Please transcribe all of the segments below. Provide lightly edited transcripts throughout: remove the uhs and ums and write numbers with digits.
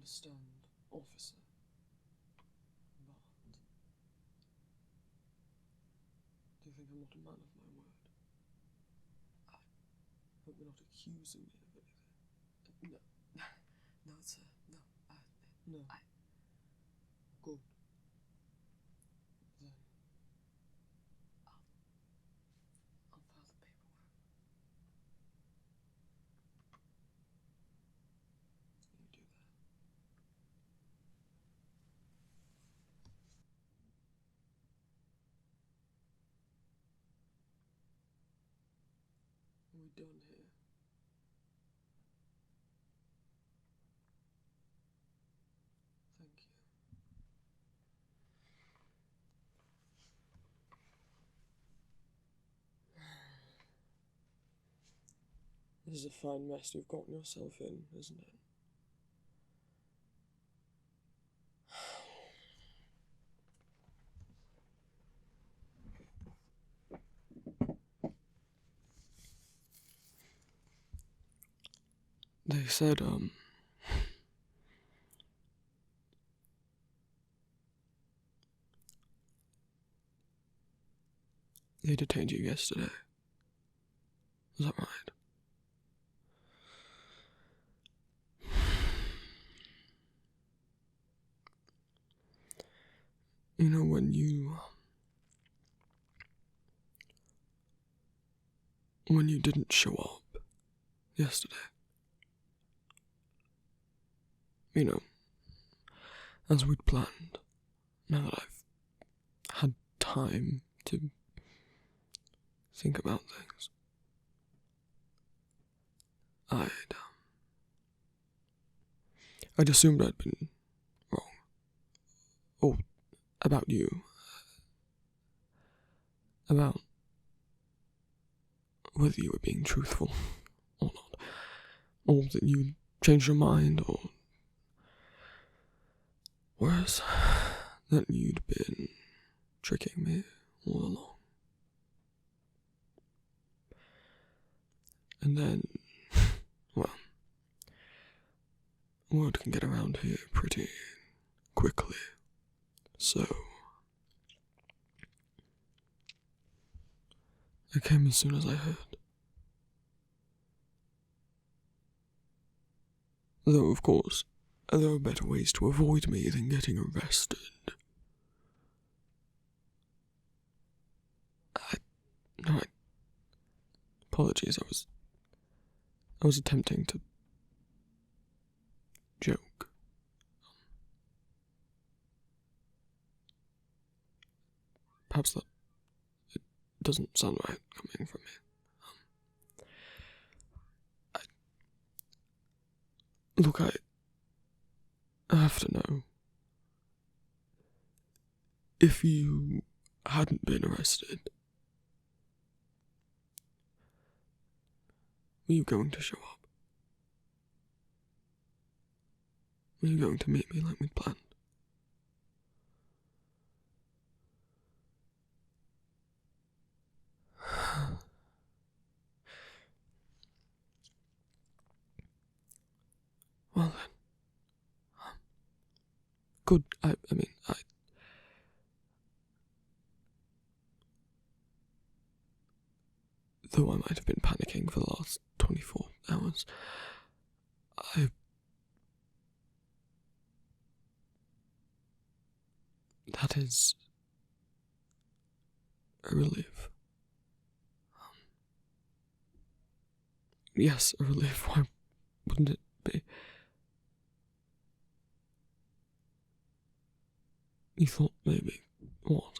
understand, officer, but do you think I'm not a man of my word? I hope you're not accusing me of anything. No. No, sir. No. No. Good. Then I'll file the paperwork. you do that. Are we done here? Thank you. This is a fine mess you've gotten yourself in, isn't it? They said, they detained you yesterday. Is that right? You know, when you didn't show up yesterday, you know, as we'd planned, now that I've had time to think about things, I'd assumed I'd been wrong. Or about you. About whether you were being truthful or not. Or that you'd changed your mind, or worse, that you'd been tricking me all along. And then, well, word can get around here pretty quickly, so I came as soon as I heard. Though, of course, there are better ways to avoid me than getting arrested. Apologies, I was attempting to joke. Perhaps that it doesn't sound right coming from me. Look, I have to know. If you hadn't been arrested, were you going to show up? Were you going to meet me like we'd planned? Well then. Good, I mean, though I might have been panicking for the last 24 hours, that is a relief. Yes, a relief, why wouldn't it be? You thought maybe, what?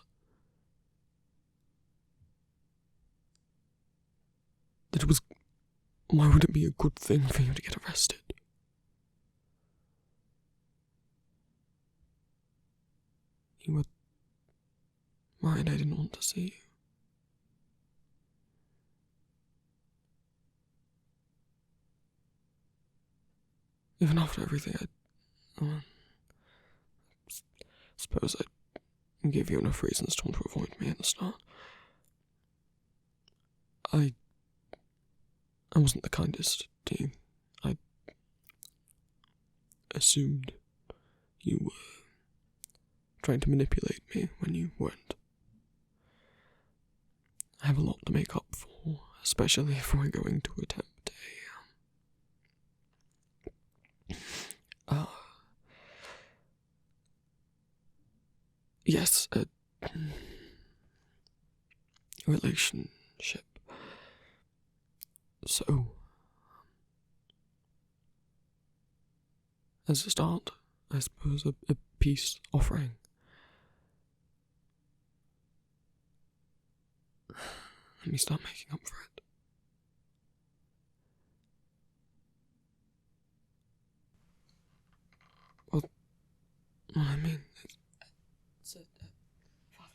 That it was, why would it be a good thing for you to get arrested? You were right, I didn't want to see you. Even after everything, I suppose I gave you enough reasons to want to avoid me at the start. I wasn't the kindest to you. assumed you were trying to manipulate me when you weren't. I have a lot to make up for, especially if we're going to attempt a relationship. So, as a start, I suppose a peace offering. Let me start making up for it. Well, I mean, So, Father,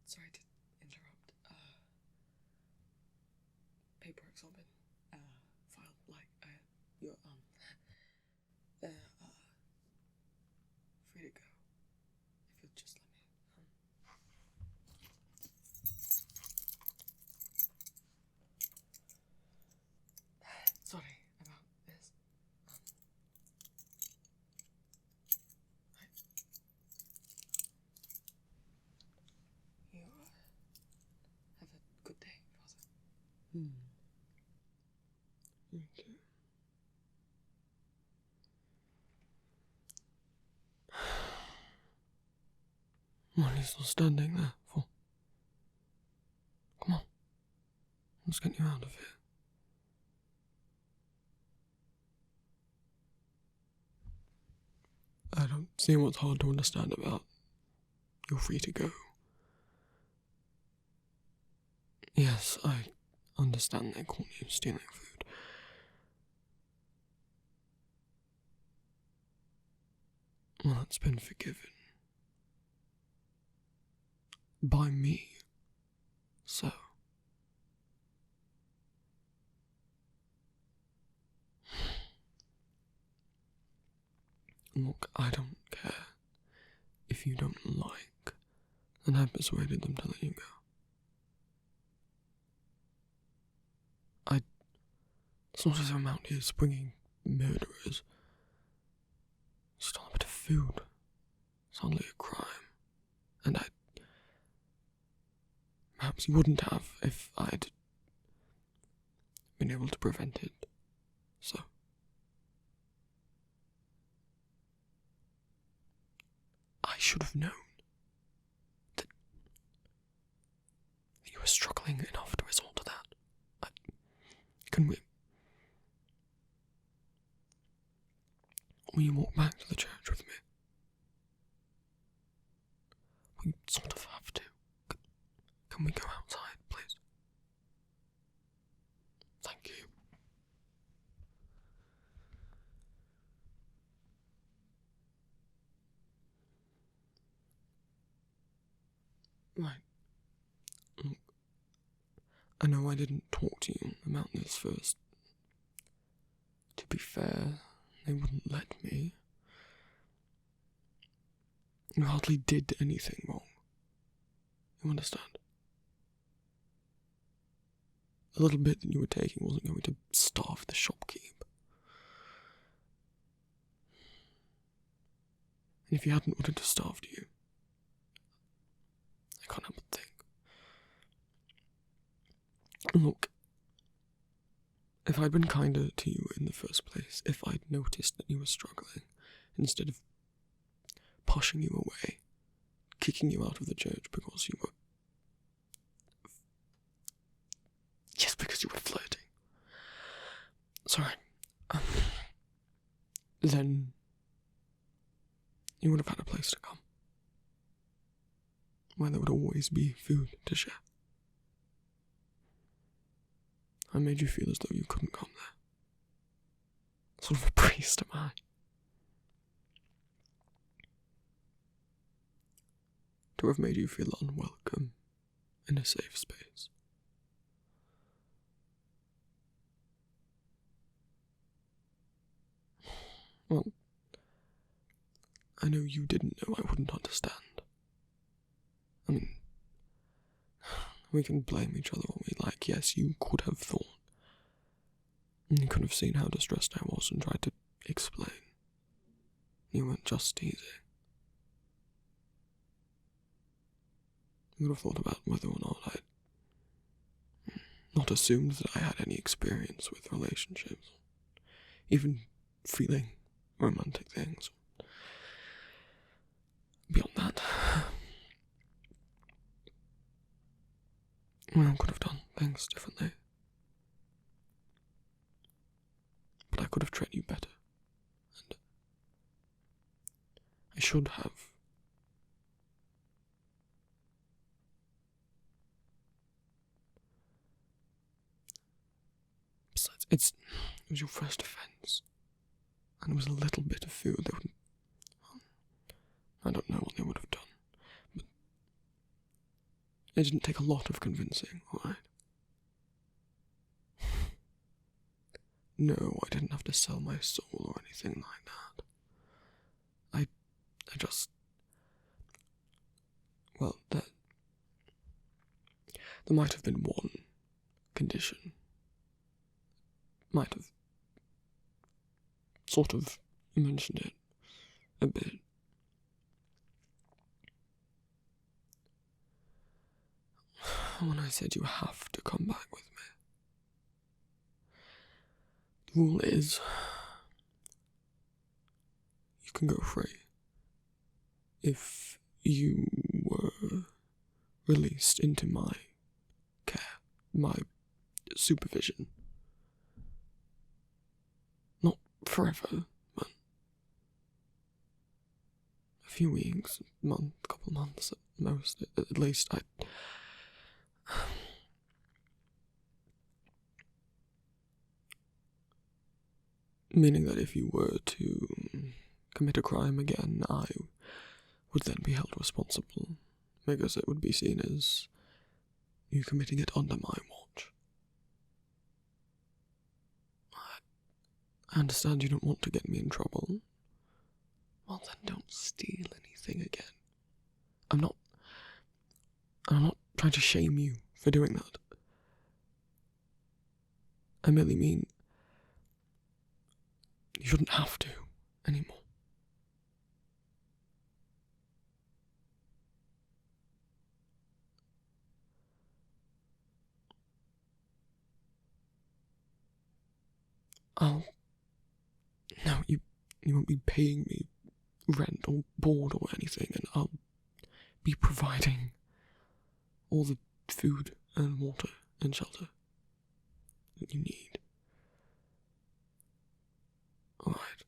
sorry to interrupt. Paperwork's all been, filed, like, you're, they're, free to go. If you'll just let me, Sorry about this. You, have a good day, Father. Thank you. What are you still standing there for? Come on. Let's get you out of here. I don't see what's hard to understand about you're free to go. Yes, I understand they caught you stealing food. Well, it's been forgiven. By me. So. Look, I don't care. If you don't like, then I persuaded them to let you go. It's not as if I'm out here springing murderers. Still a bit of food. It's hardly a crime. And perhaps you wouldn't have if I'd been able to prevent it. So. I should have known that you were struggling enough to resort to that. Can we... Will you walk back to the church with me? We sort of have to. Can we go outside, please? Thank you. Right. Look, I know I didn't talk to you about this first. To be fair, they wouldn't let me. You hardly did anything wrong. You understand? The little bit that you were taking wasn't going to starve the shopkeep. And if you hadn't wanted to starve you, I can't help but think. Look, if I'd been kinder to you in the first place, if I'd noticed that you were struggling, instead of pushing you away, kicking you out of the church because you were... Yes, because you were flirting. Sorry. Then you would have had a place to come, where there would always be food to share. I made you feel as though you couldn't come there. Sort of a priest, am I? To have made you feel unwelcome in a safe space. Well, I know you didn't know I wouldn't understand. I mean, we can blame each other all we like. Yes, you could have thought. You could have seen how distressed I was and tried to explain. You weren't just teasing. I would have thought about whether or not I'd not assumed that I had any experience with relationships, even feeling romantic things. Beyond that, I could have done things differently. But I could have treated you better. And I should have. Besides, it was your first offence. And it was a little bit of food. I don't know what they would have done. But it didn't take a lot of convincing, alright? No, I didn't have to sell my soul or anything like that. I just... Well, there might have been one condition. Might have sort of mentioned it a bit. When I said you have to come back with me. The rule is, you can go free if you were released into my care, my supervision. Not forever, but a few weeks, a month, a couple months at most, at least. Meaning that if you were to commit a crime again, I would then be held responsible, because it would be seen as you committing it under my watch. I understand you don't want to get me in trouble. Well then don't steal anything again. I'm not trying to shame you for doing that. I merely mean you shouldn't have to anymore. No, you won't be paying me rent or board or anything, and I'll be providing all the food and water and shelter that you need. Alright.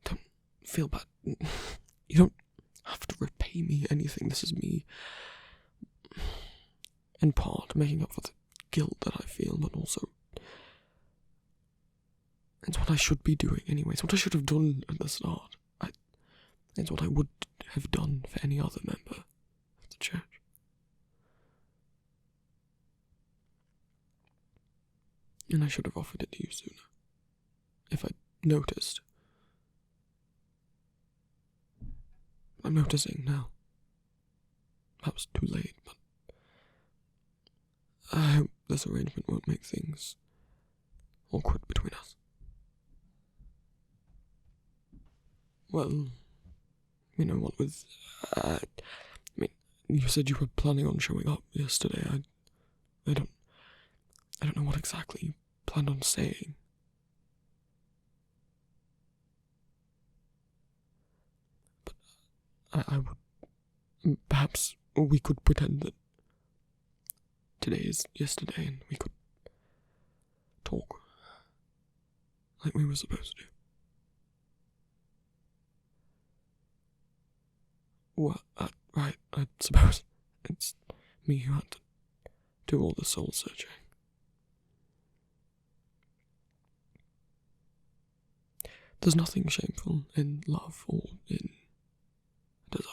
Don't feel bad. You don't have to repay me anything. This is me, in part, making up for the guilt that I feel, but also it's what I should be doing anyway. It's what I should have done at the start. It's what I would have done for any other member of the church. And I should have offered it to you sooner, if I'd noticed. I'm noticing now. Perhaps too late, but I hope this arrangement won't make things awkward between us. Well, you know what with... you said you were planning on showing up yesterday. I don't know what exactly you planned on saying. But I would... Perhaps we could pretend that today is yesterday and we could talk like we were supposed to. Well, right, I suppose it's me who had to do all the soul searching. There's nothing shameful in love or in desire.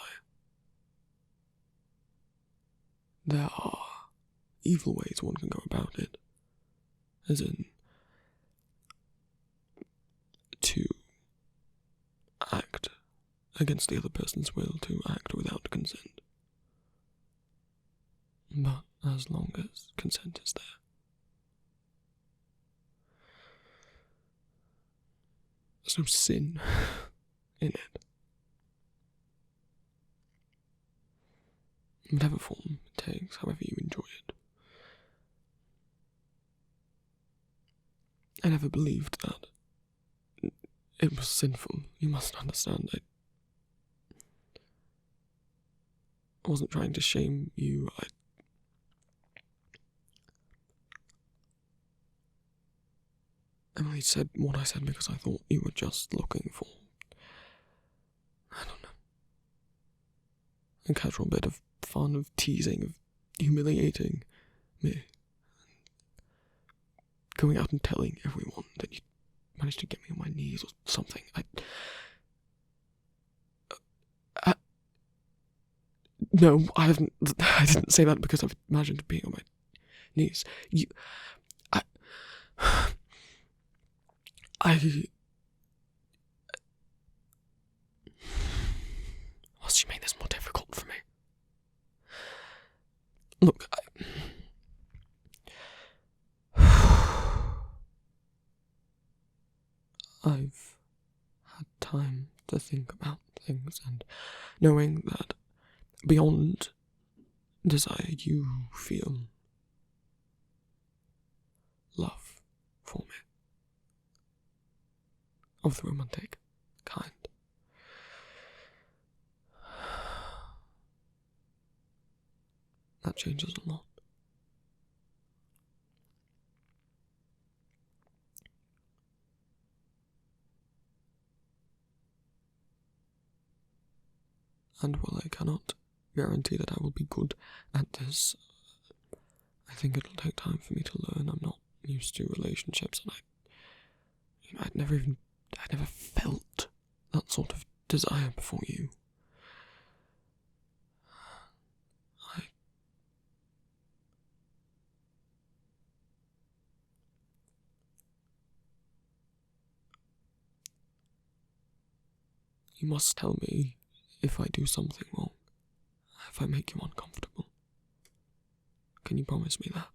There are evil ways one can go about it, as in to act against the other person's will, to act without consent. But as long as consent is there, There's no sin in it. Whatever form it takes, however you enjoy it. I never believed that it was sinful. You must understand. I wasn't trying to shame you. Emily said what I said because I thought you were just looking for, I don't know, a casual bit of fun, of teasing, of humiliating me. Going out and telling everyone that you managed to get me on my knees or something. No, I didn't say that because I've imagined being on my knees. Must you make this more difficult for me? Look, I've had time to think about things, and knowing that beyond desire you feel love for me. Of the romantic kind. That changes a lot. And while I cannot guarantee that I will be good at this, I think it'll take time for me to learn. I'm not used to relationships, and I'd never felt that sort of desire before you. You must tell me if I do something wrong, if I make you uncomfortable. Can you promise me that?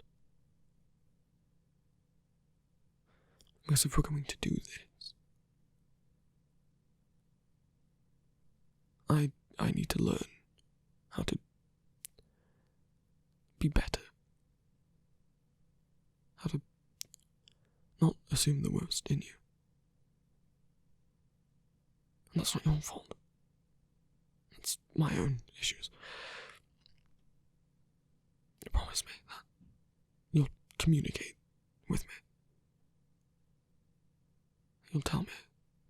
Because if we're going to do this, I need to learn how to be better. How to not assume the worst in you. And that's not your fault. It's my own issues. Promise me that you'll communicate with me. You'll tell me,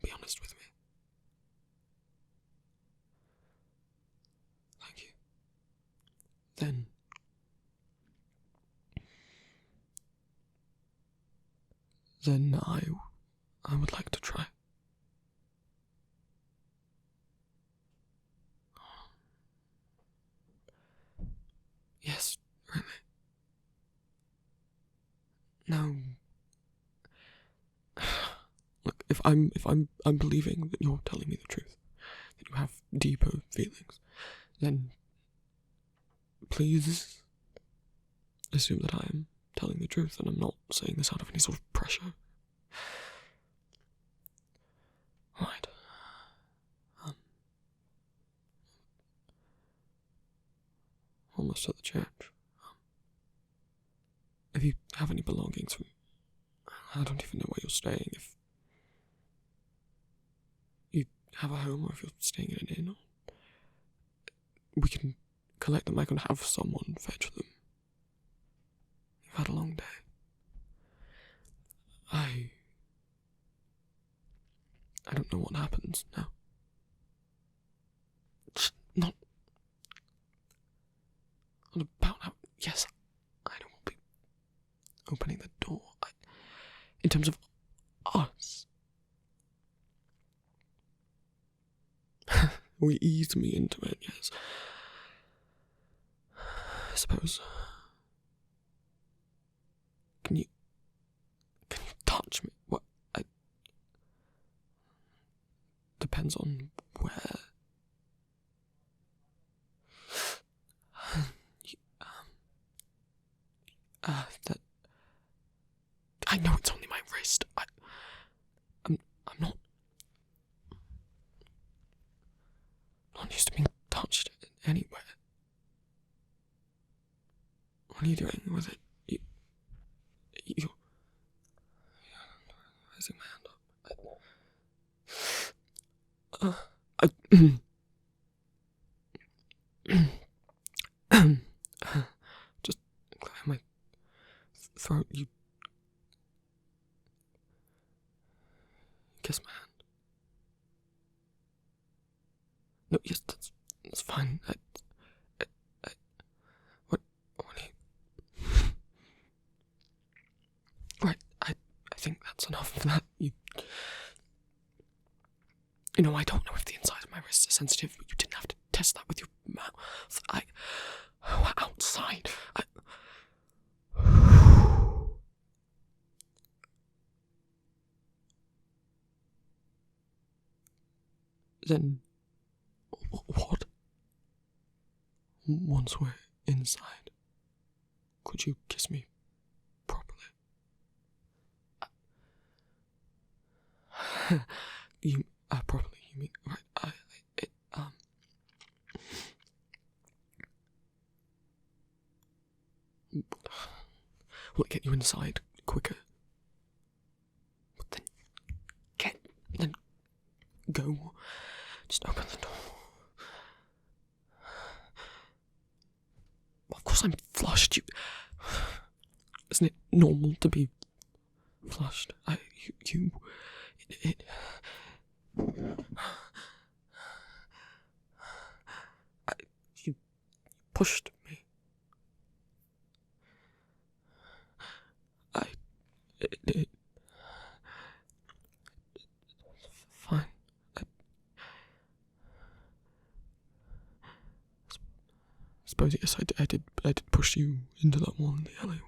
be honest with me. Thank you. Then I would like to try. Yes, really. No. Look, if I'm believing that you're telling me the truth, that you have deeper feelings, then please assume that I am telling the truth, and I'm not saying this out of any sort of pressure. Right. Almost at the church. If you have any belongings, I don't even know where you're staying. If you have a home, or if you're staying in an inn, we can collect them. I can have someone fetch them. You've had a long day. I don't know what happens now. It's not about how. Yes, I know we'll be opening the door. In terms of us, we eased me into it. Yes, I suppose. Can you touch me? What? Depends on where. That. I know it's only my wrist. I'm not are you doing with it? You're raising my hand up. Just clear my throat. You kiss my hand. No, yes, that's fine. What are you... Right, I think that's enough of that. You know, I don't know if the inside of my wrists are sensitive, but you didn't have to test that with your mouth. We're outside. Then, what? Once we're inside, could you kiss me properly? Properly, you mean, right, will it get you inside quicker? But then go, just open the door. Of course I'm flushed, isn't it normal to be flushed? You pushed me. Fine. Suppose yes, I did push you into that wall in the alleyway.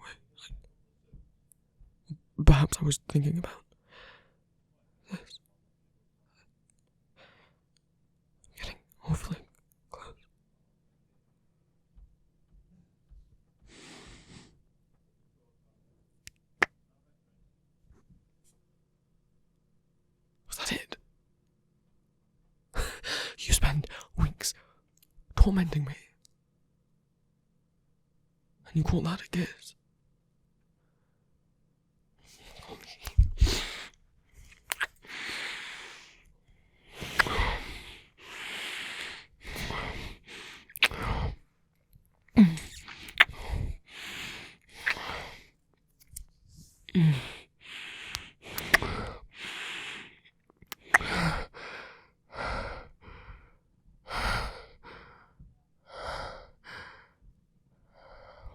Perhaps I was thinking about this. Getting awfully close. Was that it? You spend weeks tormenting me. And you call that a kiss?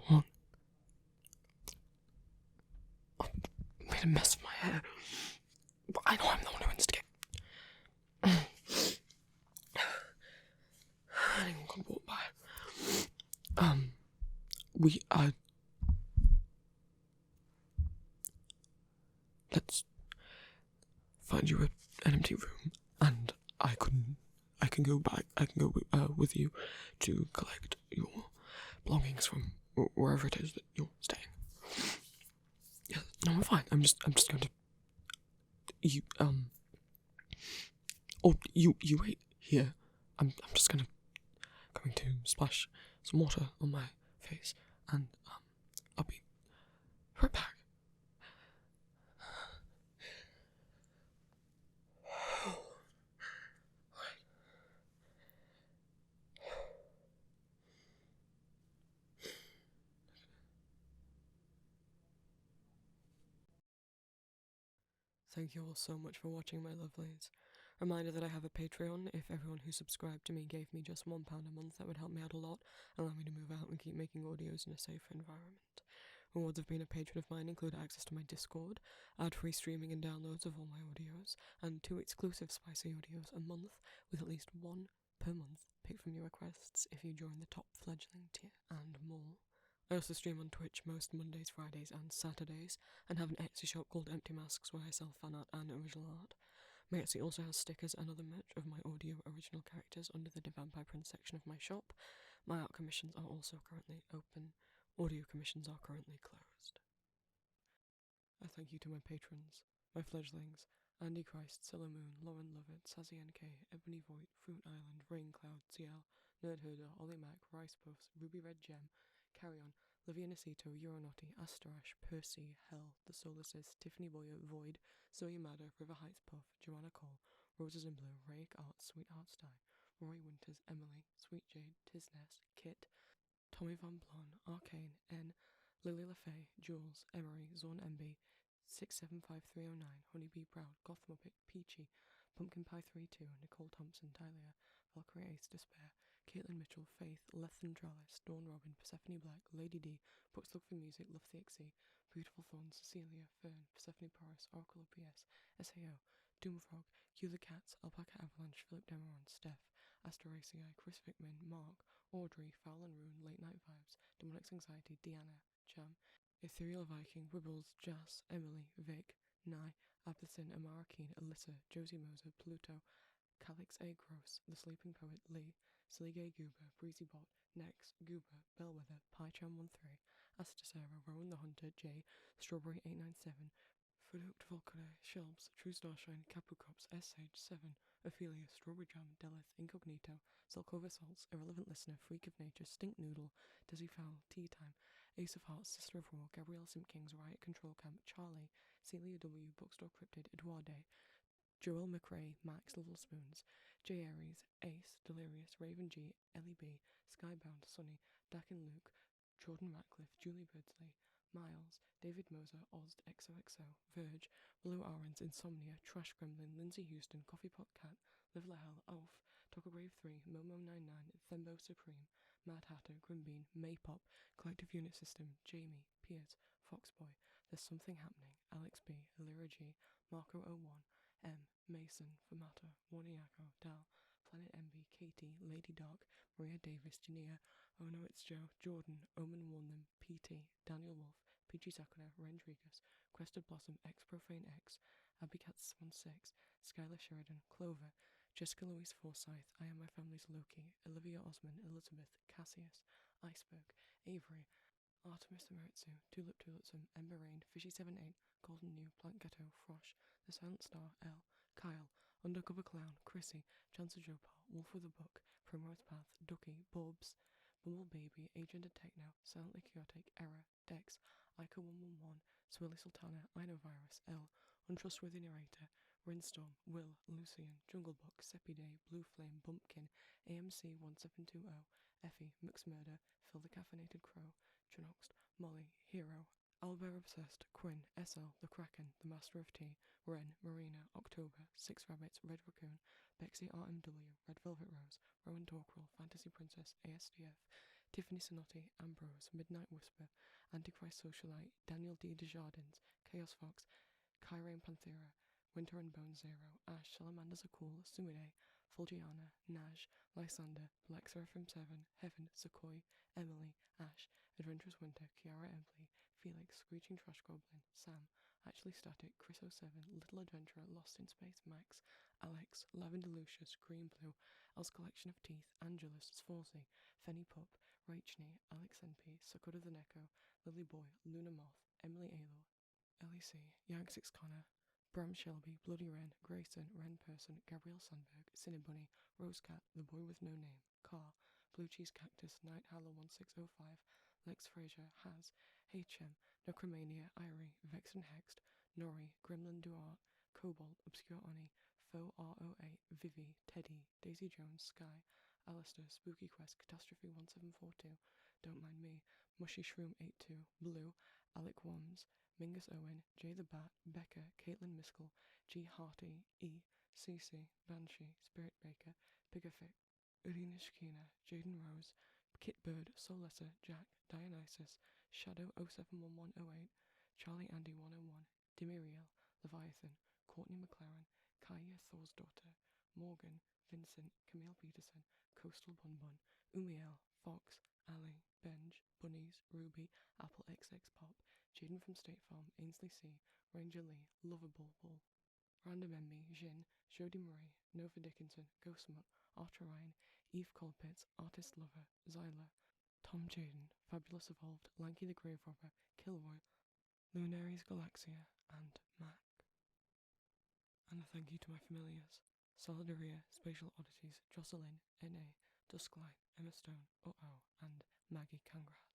What? I made a mess of my hair. But I know I'm the one who instigated. Anyone can walk by. Let's find you an empty room, and I can go back. I can go with you to collect your belongings from wherever it is that you're staying. Yeah, no, I'm fine. I'm just going to. You wait here. I'm just going to splash some water on my face, and I'll be right back. Thank you all so much for watching, my lovelies. Reminder that I have a Patreon. If everyone who subscribed to me gave me just £1 a month, that would help me out a lot, allow me to move out and keep making audios in a safer environment. Rewards of being a patron of mine include access to my Discord, ad-free streaming and downloads of all my audios, and 2 exclusive spicy audios a month, with at least 1 per month picked from your requests if you join the top fledgling tier, and more. I also stream on Twitch most Mondays, Fridays and Saturdays, and have an Etsy shop called Empty Masks where I sell fan art and original art. My Etsy also has stickers and other merch of my audio original characters under the Vampire Prince section of my shop. My art commissions are also currently open. Audio commissions are currently closed. A thank you to my patrons, my fledglings, Andy Christ, Silla Moon, Lauren Lovett, Sassy NK, Ebony Voigt, Fruit Island, Rain Cloud, CL, Nerd Herder, Ollie Mac, Rice Puffs, Ruby Red Gem, Carry On, Livia Nacito, Euronotti, Asterash, Percy, Hell, The Solaces, Tiffany Boyer, Void, Zoe Madder, River Heights Puff, Joanna Cole, Roses in Blue, Rake Arts, Sweethearts Die, Rory Winters, Emily, Sweet Jade, Tisness, Kit, Tommy Van Blon, Arcane, N, Lily LaFay, Jules, Emery, Zorn MB, 675309, Honeybee Proud, Goth Muppet, Peachy, Pumpkin Pie 32, Nicole Thompson, Tylia, Valkyrie Ace, Despair, Caitlin Mitchell, Faith, Lethan Dralis, Dawn Robin, Persephone Black, Lady D, Books Look for Music, Love the XC, Beautiful Thorns, Cecilia, Fern, Persephone Porus, Oracle of PS, SAO, Doomfrog, Hugh the Cats, Alpaca Avalanche, Philip Demeron, Steph, Asteracii, Chris Vickman, Mark, Audrey, Foul and Rune, Late Night Vibes, Demonics Anxiety, Deanna, Jam, Ethereal Viking, Wibbles, Jas, Emily, Vic, Nye, Apathin, Amara Keen, Alyssa, Josie Moser, Pluto, Calix A. Gross, The Sleeping Poet, Lee, Silly Gay Goober, Breezy Bot, Nex, Goober, Bellwether, PyCham13, Asta Sarah, Rowan the Hunter, J, Strawberry 897, Fruit Volcano, Shelbs, True Starshine, Capucops, SH7, Ophelia, Strawberry Jam, Delith, Incognito, Zelkova Salts, Irrelevant Listener, Freak of Nature, Stink Noodle, Desi Fowl, Tea Time, Ace of Hearts, Sister of War, Gabrielle Simpkins, Riot Control Camp, Charlie, Celia W, Bookstore Cryptid, Eduarde, Joel McRae, Max Little Spoons, J. Aries, Ace, Delirious, Raven G, Ellie B, Skybound, Sunny, Dak and Luke, Jordan Ratcliffe, Julie Birdsley, Miles, David Moser, Ozd XOXO, Verge, Blue Orange, Insomnia, Trash Gremlin, Lindsay Houston, Coffee Pot Cat, Live La Hell, Alf, Tokabrave 3, Momo99, Thembo Supreme, Mad Hatter, Grimbean, Maypop, Collective Unit System, Jamie, Piers, Foxboy, There's Something Happening, Alex B, Lyra G, Marco01, M, Mason, Famato, Warniako, Dal, Planet MB, Katie, Lady Dark, Maria Davis, Jania, Oh No It's Joe, Jordan, Omen Warn Them, PT, Daniel Wolf, Peachy Sakura, Rendrigus, Crested Blossom, X Profane X, Abbycat16, Skylar Sheridan, Clover, Jessica Louise Forsyth, I Am My Family's Loki, Olivia Osman, Elizabeth, Cassius, Iceberg, Avery, Artemis Emeritsu, Tulip Tulipsum, Ember Rain, Fishy78, Golden New, Plant Ghetto, Frosh, The Silent Star, L, Kyle, Undercover Clown, Chrissy, Chancellor Jopar, Wolf with a Book, Primrose Path, Ducky, Bobs, Bumble Baby, Agent of Techno, Silently Chaotic, Error, Dex, Ica111, Swirly Sultana, Inovirus, L, Untrustworthy Narrator, Rinstorm, Will, Lucian, Jungle Book, Seppi Day, Blue Flame, Bumpkin, AMC1720, Effie, Mix Murder, Phil the Caffeinated Crow, Trinoxed, Molly, Hero, Albert Obsessed, Quinn, SL, The Kraken, The Master of Tea, Ren, Marina, October, Six Rabbits, Red Raccoon, Bexy RMW, Red Velvet Rose, Rowan Dorkrell, Fantasy Princess, ASDF, Tiffany Sonotti, Ambrose, Midnight Whisper, Antichrist Socialite, Daniel D. Desjardins, Chaos Fox, Kyrain Panthera, Winter and Bone Zero, Ash, Salamanders Are Cool, Sumide, Fulgiana, Naj, Lysander, Black Seraphim 7, Heaven, Sequoia, Emily, Ash, Adventurous Winter, Kiara Embley, Felix, Screeching Trash Goblin, Sam, Actually Static, Chris 07, Little Adventurer, Lost in Space, Max, Alex, Lavender Lucius, Green Blue, El's Collection of Teeth, Angelus, Sforzy, Fenny Pup, Rachni, Alex NP, Sakura the Neko, Lily Boy, Luna Moth, Emily Alo, LEC, Yank6 Connor, Bram Shelby, Bloody Wren, Grayson, Ren Person, Gabrielle Sandberg, Cinnabunny, Rosecat, The Boy With No Name, Car, Blue Cheese Cactus, Night Howler 1605, Lex Fraser, Haz, HM, Necromania, Irie, Vexen Hexed, Nori, Gremlin Duart, Cobalt, Obscure Oni, Faux R08, Vivi, Teddy, Daisy Jones, Sky, Alistair, Spooky Quest, Catastrophe 1742, Don't Mind Me, Mushy Shroom 82, Blue, Alec Wams, Mingus Owen, Jay the Bat, Becca, Caitlin Miskell, G. Harty, E, CC, Banshee, Spirit Baker, Pigafic, Irina Shkina, Jaden Rose, Kit Bird, Solessa, Jack, Dionysus, Shadow 071108, Charlie Andy 101, Dimiriel, Leviathan, Courtney McLaren, Kaya Thor's Daughter, Morgan, Vincent, Camille Peterson, Coastal Bun Bun, Umiel, Fox, Ali, Benj, Bunnies, Ruby, Apple XX Pop, Jaden from State Farm, Ainsley C, Ranger Lee, Lovable Bull, Random Emmy, Jin, Jody Murray, Nova Dickinson, Ghostmut, Archer Ryan, Eve Colpitts, Artist Lover, Zyla, Tom Jaden, Fabulous Evolved, Lanky the Grave Robber, Kilroy, Lunaries Galaxia, and Mac. And a thank you to my familiars, Solidaria, Spatial Oddities, Jocelyn, N.A., Duskline, Emma Stone, and Maggie Cangrass.